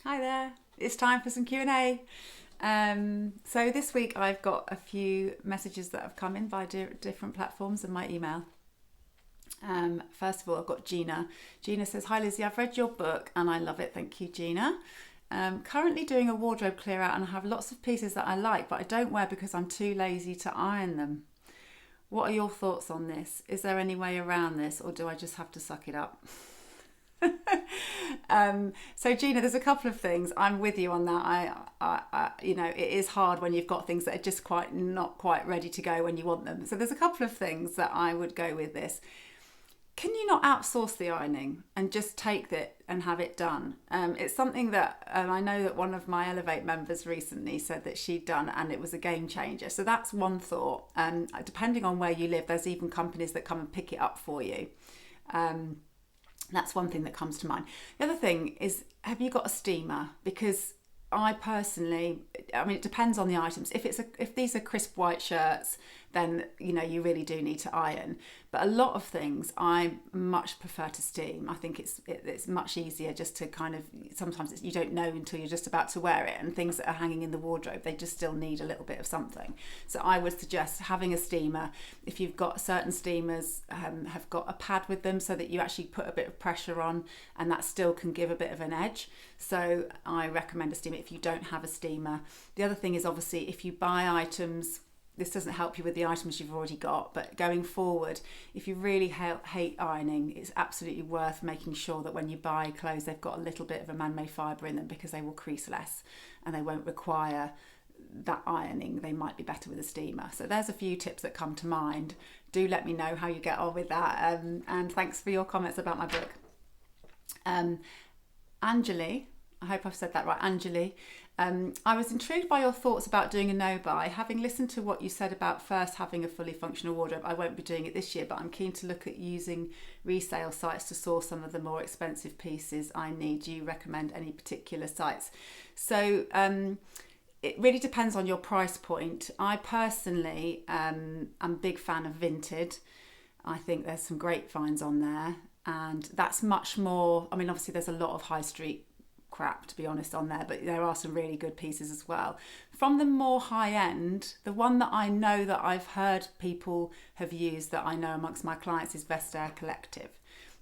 Hi there. It's time for some Q&A. So this week I've got a few messages that have come in by different platforms and my email. First of all, I've got Gina. Gina says, "Hi Lizzie, I've read your book and I love it. Thank you, Gina. Currently doing a wardrobe clear out and I have lots of pieces that I like, but I don't wear because I'm too lazy to iron them. What are your thoughts on this? Is there any way around this, or do I just have to suck it up?" So Gina, there's a couple of things. I'm with you on that. It is hard when you've got things that are just not quite ready to go when you want them. So there's a couple of things that I would go with this. Can you not outsource the ironing and just take it and have it done? It's something that I know that one of my Elevate members recently said that she'd done, and it was a game changer. So that's one thought. Depending on where you live, there's even companies that come and pick it up for you. That's one thing that comes to mind. The other thing is, have you got a steamer? Because I personally, it depends on the items. If these are crisp white shirts, then you really do need to iron. But a lot of things I much prefer to steam. I think it's much easier just to kind of, sometimes you don't know until you're just about to wear it, and things that are hanging in the wardrobe, they just still need a little bit of something. So I would suggest having a steamer. If you've got certain steamers have got a pad with them so that you actually put a bit of pressure on, and that still can give a bit of an edge. So I recommend a steamer if you don't have a steamer. The other thing is, obviously, if you buy items, this doesn't help you with the items you've already got, but going forward, if you really hate ironing, it's absolutely worth making sure that when you buy clothes, they've got a little bit of a man-made fibre in them, because they will crease less and they won't require that ironing. They might be better with a steamer. So there's a few tips that come to mind. Do let me know how you get on with that. And thanks for your comments about my book. Anjali, I hope I've said that right, Anjali. I was intrigued by your thoughts about doing a no-buy. Having listened to what you said about first having a fully functional wardrobe, I won't be doing it this year, but I'm keen to look at using resale sites to source some of the more expensive pieces I need. Do you recommend any particular sites? So it really depends on your price point. I personally am a big fan of Vinted. I think there's some great finds on there, and that's much more, obviously there's a lot of high street crap, to be honest, on there, but there are some really good pieces as well. From the more high end, the one that I know that I've heard people have used, that I know amongst my clients, is Resale Collective.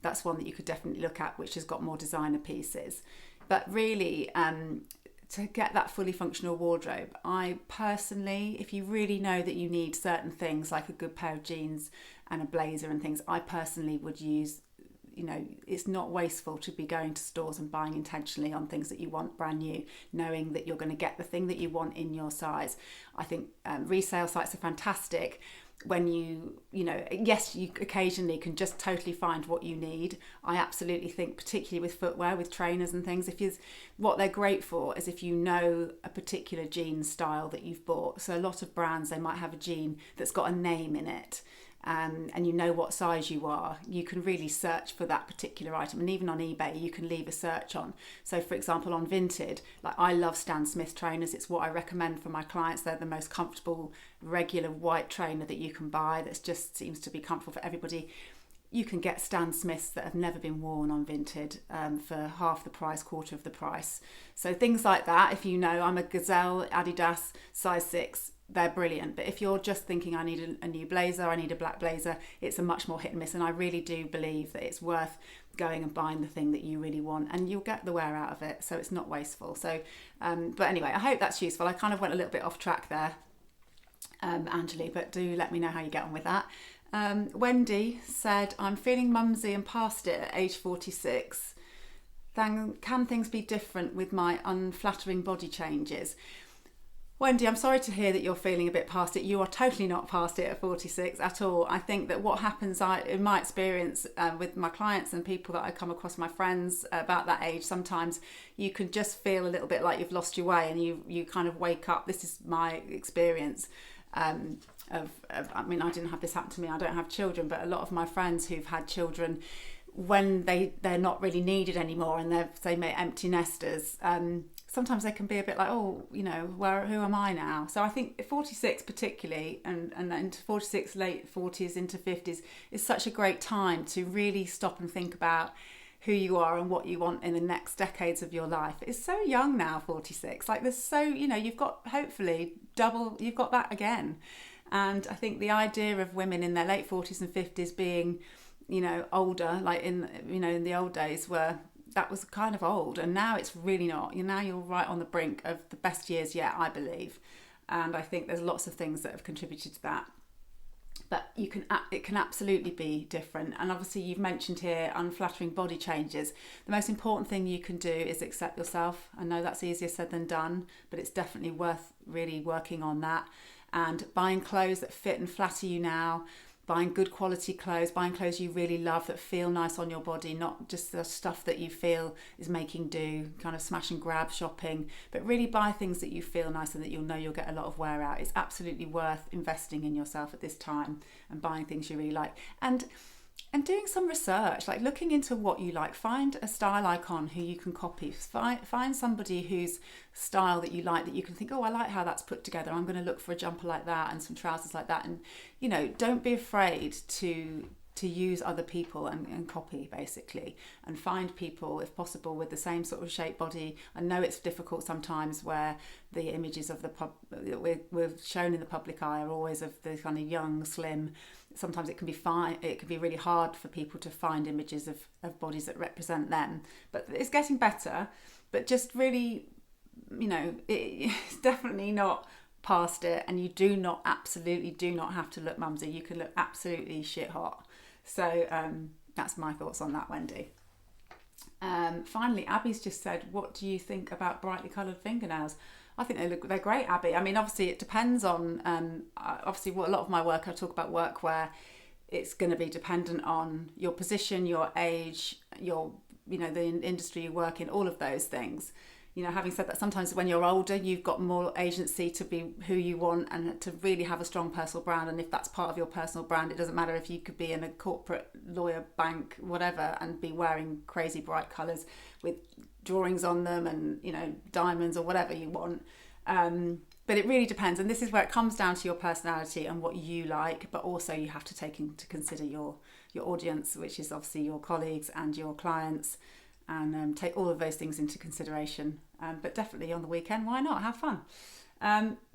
That's one that you could definitely look at, which has got more designer pieces. But really, to get that fully functional wardrobe, I personally, if you really know that you need certain things like a good pair of jeans and a blazer and things, I personally would use, it's not wasteful to be going to stores and buying intentionally on things that you want brand new, knowing that you're going to get the thing that you want in your size. I think resale sites are fantastic when yes, you occasionally can just totally find what you need. I absolutely think, particularly with footwear, with trainers and things, what they're great for is if you know a particular jean style that you've bought. So a lot of brands, they might have a jean that's got a name in it. And you know what size you are, you can really search for that particular item. And even on eBay, you can leave a search on. So for example, on Vinted, I love Stan Smith trainers. It's what I recommend for my clients. They're the most comfortable, regular white trainer that you can buy, that just seems to be comfortable for everybody. You can get Stan Smiths that have never been worn on Vinted for half the price, quarter of the price. So things like that, if I'm a Gazelle, Adidas, size 6, they're brilliant. But if you're just thinking, I need a new blazer, I need a black blazer, it's a much more hit and miss. And I really do believe that it's worth going and buying the thing that you really want, and you'll get the wear out of it. So it's not wasteful. So, but anyway, I hope that's useful. I kind of went a little bit off track there, Anjali, but do let me know how you get on with that. Wendy said, I'm feeling mumsy and past it at age 46. Can things be different with my unflattering body changes? Wendy, I'm sorry to hear that you're feeling a bit past it. You are totally not past it at 46 at all. I think that what happens, in my experience with my clients and people that I come across, my friends about that age, sometimes you can just feel a little bit like you've lost your way, and you kind of wake up. This is my experience. I didn't have this happen to me. I don't have children, but a lot of my friends who've had children, when they're not really needed anymore, and they may empty nesters, sometimes they can be a bit like, who am I now? So I think 46 particularly, and into 46, late 40s into 50s, is such a great time to really stop and think about who you are and what you want in the next decades of your life. It's so young now, 46. Like there's so, you've got hopefully double, you've got that again. And I think the idea of women in their late 40s and 50s being, older, like in the old days where that was kind of old, and now it's really not. Now you're right on the brink of the best years yet, I believe. And I think there's lots of things that have contributed to that. But it can absolutely be different. And obviously you've mentioned here unflattering body changes. The most important thing you can do is accept yourself. I know that's easier said than done, but it's definitely worth really working on that. And buying clothes that fit and flatter you now, buying good quality clothes, buying clothes you really love that feel nice on your body, not just the stuff that you feel is making do, kind of smash and grab shopping, but really buy things that you feel nice and that you'll know you'll get a lot of wear out. It's absolutely worth investing in yourself at this time and buying things you really like. And doing some research, like looking into what you like. Find a style icon who you can copy. Find somebody whose style that you like, that you can think, oh, I like how that's put together. I'm going to look for a jumper like that and some trousers like that. And, don't be afraid to use other people and copy, basically. And find people, if possible, with the same sort of shape body. I know it's difficult sometimes where the images of that we're shown in the public eye are always of the kind of young, slim. Sometimes it can be fine. It can be really hard for people to find images of bodies that represent them. But it's getting better. But just really, it's definitely not past it. And you absolutely do not have to look mumsy. You can look absolutely shit hot. So that's my thoughts on that, Wendy. Finally, Abby's just said, what do you think about brightly coloured fingernails? I think they're great, Abby. I mean, obviously it depends on, what a lot of my work, I talk about work where it's going to be dependent on your position, your age, the industry you work in, all of those things. Having said that, sometimes when you're older, you've got more agency to be who you want and to really have a strong personal brand. And if that's part of your personal brand, it doesn't matter if you could be in a corporate lawyer, bank, whatever, and be wearing crazy bright colours with drawings on them and, diamonds or whatever you want. But it really depends. And this is where it comes down to your personality and what you like. But also you have to take into consider your audience, which is obviously your colleagues and your clients. And take all of those things into consideration. But definitely on the weekend, why not? Have fun.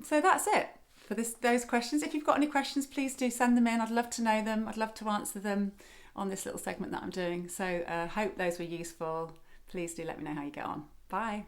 So that's it for those questions. If you've got any questions, please do send them in. I'd love to know them. I'd love to answer them on this little segment that I'm doing. So hope those were useful. Please do let me know how you get on. Bye.